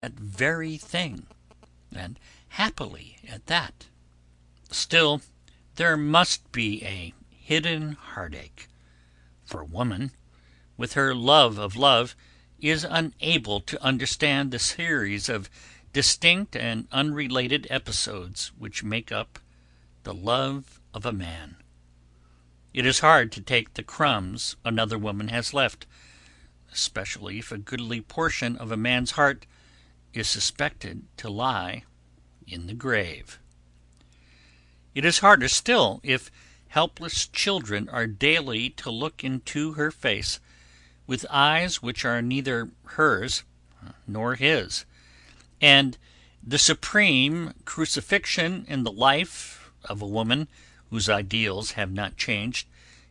that very thing, and happily at that. Still, there must be a hidden heartache, for woman, with her love of love, is unable to understand the series of distinct and unrelated episodes which make up the love of a man. It is hard to take the crumbs another woman has left, especially if a goodly portion of a man's heart is suspected to lie in the grave. It is harder still if helpless children are daily to look into her face with eyes which are neither hers nor his, and the supreme crucifixion in the life of a woman whose ideals have not changed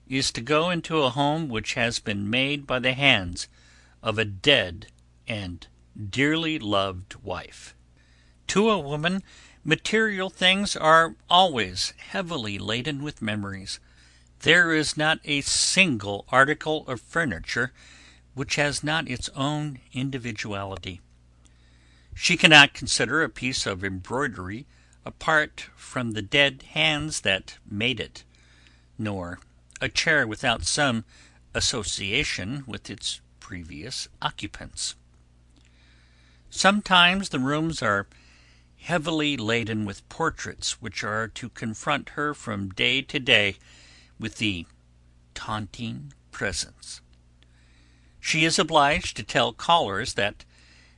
is to go into a home which has been made by the hands of a dead and dearly loved wife. To a woman, material things are always heavily laden with memories. There is not a single article of furniture which has not its own individuality. She cannot consider a piece of embroidery apart from the dead hands that made it, nor a chair without some association with its previous occupants. Sometimes the rooms are heavily laden with portraits which are to confront her from day to day with the taunting presence. She is obliged to tell callers that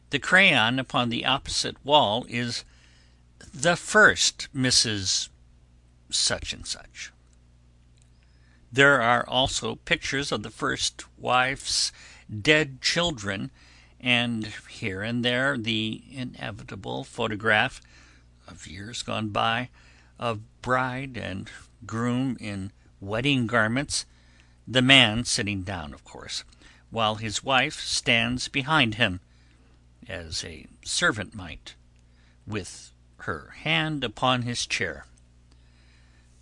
the crayon upon the opposite wall is the first Mrs. Such and Such. There are also pictures of the first wife's dead children, and here and there the inevitable photograph of years gone by of bride and groom in wedding garments, the man sitting down, of course, while his wife stands behind him, as a servant might, with her hand upon his chair.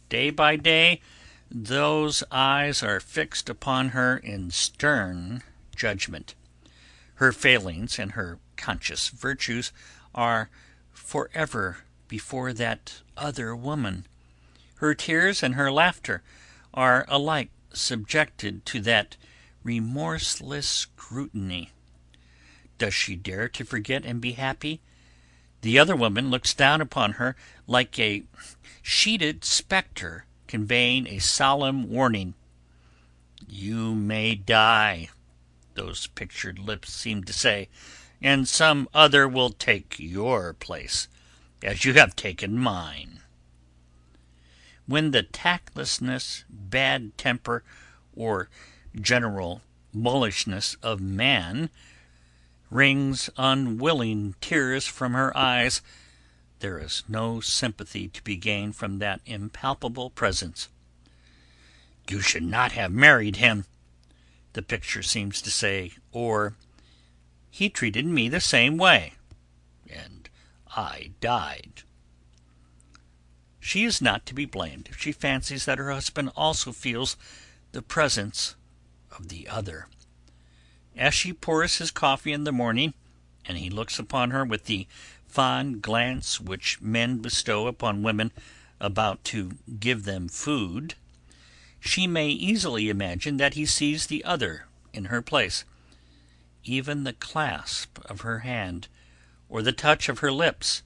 Day by day, those eyes are fixed upon her in stern judgment. Her failings and her conscious virtues are forever before that other woman. Her tears and her laughter are alike subjected to that remorseless scrutiny. Does she dare to forget and be happy? The other woman looks down upon her like a sheeted spectre conveying a solemn warning. You may die, those pictured lips seem to say, and some other will take your place, as you have taken mine. When the tactlessness, bad temper, or general mullishness of man wrings unwilling tears from her eyes, there is no sympathy to be gained from that impalpable presence. You should not have married him, the picture seems to say, or he treated me the same way, and I died. She is not to be blamed if she fancies that her husband also feels the presence of the other. As she pours his coffee in the morning, and he looks upon her with the fond glance which men bestow upon women about to give them food, she may easily imagine that he sees the other in her place. Even the clasp of her hand, or the touch of her lips,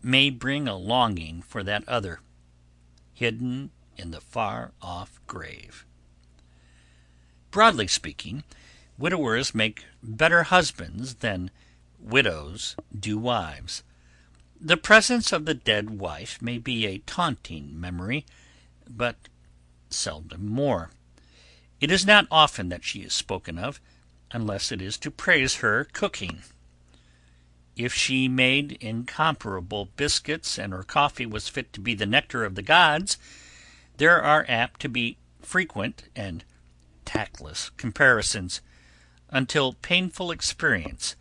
may bring a longing for that other, hidden in the far-off grave. Broadly speaking, widowers make better husbands than widows do wives. The presence of the dead wife may be a taunting memory, but seldom more. It is not often that she is spoken of, unless it is to praise her cooking. If she made incomparable biscuits and her coffee was fit to be the nectar of the gods, there are apt to be frequent and tactless comparisons, until painful experience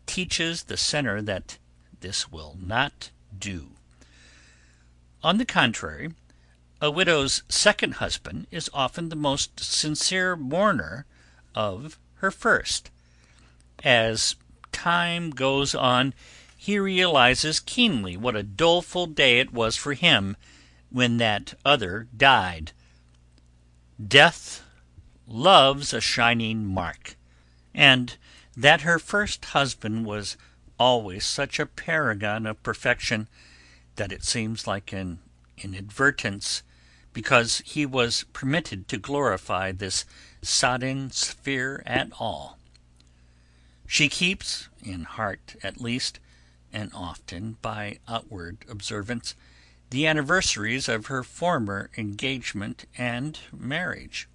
teaches the sinner that this will not do. On the contrary, a widow's second husband is often the most sincere mourner of her first, as time goes on, he realizes keenly what a doleful day it was for him when that other died. Death loves a shining mark, and that her first husband was always such a paragon of perfection that it seems like an inadvertence, because he was permitted to glorify this sodden sphere at all. She keeps, in heart at least, and often by outward observance, the anniversaries of her former engagement and marriage.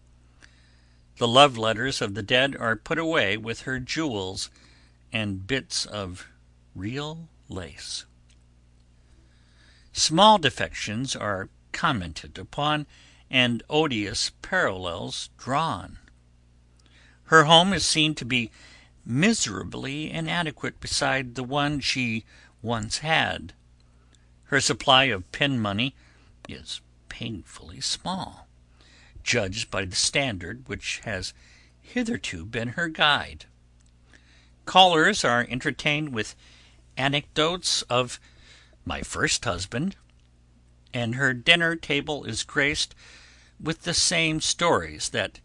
The love letters of the dead are put away with her jewels and bits of real lace. Small defections are commented upon and odious parallels drawn. Her home is seen to be miserably inadequate beside the one she once had. Her supply of pin money is painfully small, judged by the standard which has hitherto been her guide. Callers are entertained with anecdotes of my first husband, and her dinner table is graced with the same stories that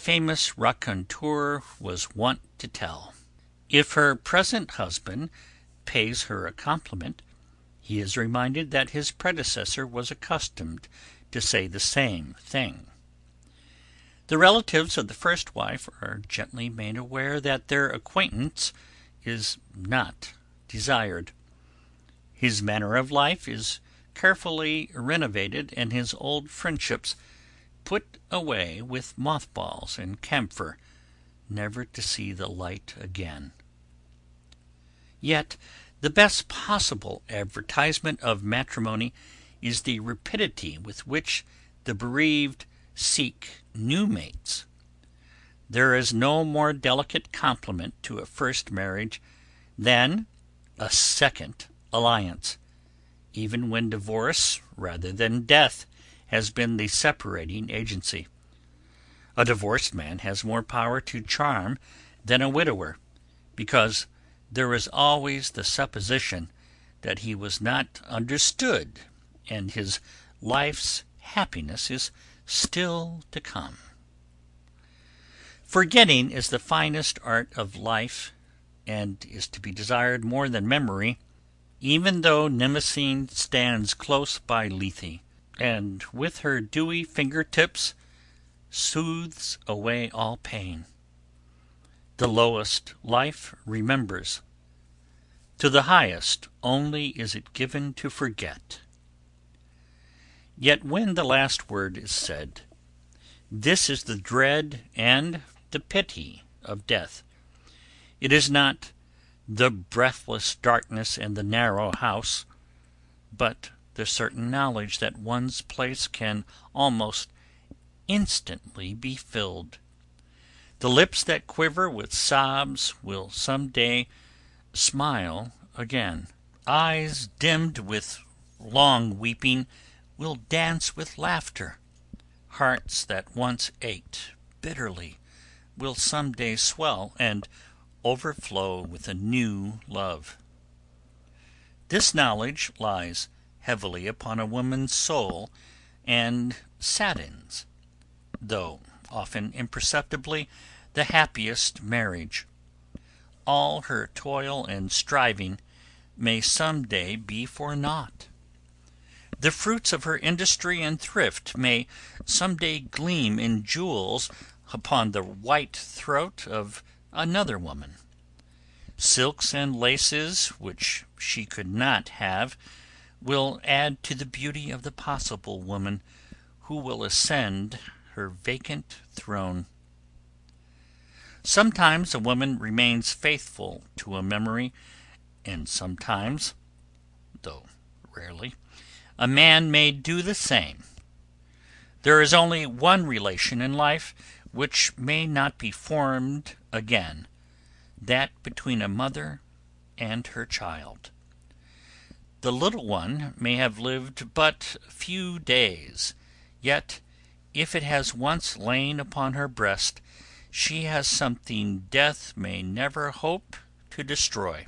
famous raconteur was wont to tell. If her present husband pays her a compliment, he is reminded that his predecessor was accustomed to say the same thing. The relatives of the first wife are gently made aware that their acquaintance is not desired. His manner of life is carefully renovated, and his old friendships put away with mothballs and camphor, never to see the light again. Yet the best possible advertisement of matrimony is the rapidity with which the bereaved seek new mates. There is no more delicate compliment to a first marriage than a second alliance, even when divorce rather than death has been the separating agency. A divorced man has more power to charm than a widower, because there is always the supposition that he was not understood, and his life's happiness is still to come. Forgetting is the finest art of life, and is to be desired more than memory, even though Mnemosyne stands close by Lethe, and with her dewy fingertips soothes away all pain. The lowest life remembers. To the highest only is it given to forget. Yet when the last word is said, this is the dread and the pity of death. It is not the breathless darkness and the narrow house, but the certain knowledge that one's place can almost instantly be filled. The lips that quiver with sobs will some day smile again. Eyes dimmed with long weeping will dance with laughter. Hearts that once ached bitterly will some day swell and overflow with a new love. This knowledge lies heavily upon a woman's soul and saddens, though often imperceptibly, the happiest marriage. All her toil and striving may some day be for naught. The fruits of her industry and thrift may some day gleam in jewels upon the white throat of another woman. Silks and laces which she could not have will add to the beauty of the possible woman who will ascend her vacant throne. Sometimes a woman remains faithful to a memory, and sometimes, though rarely, a man may do the same. There is only one relation in life which may not be formed again, that between a mother and her child. The little one may have lived but few days, yet if it has once lain upon her breast, she has something death may never hope to destroy.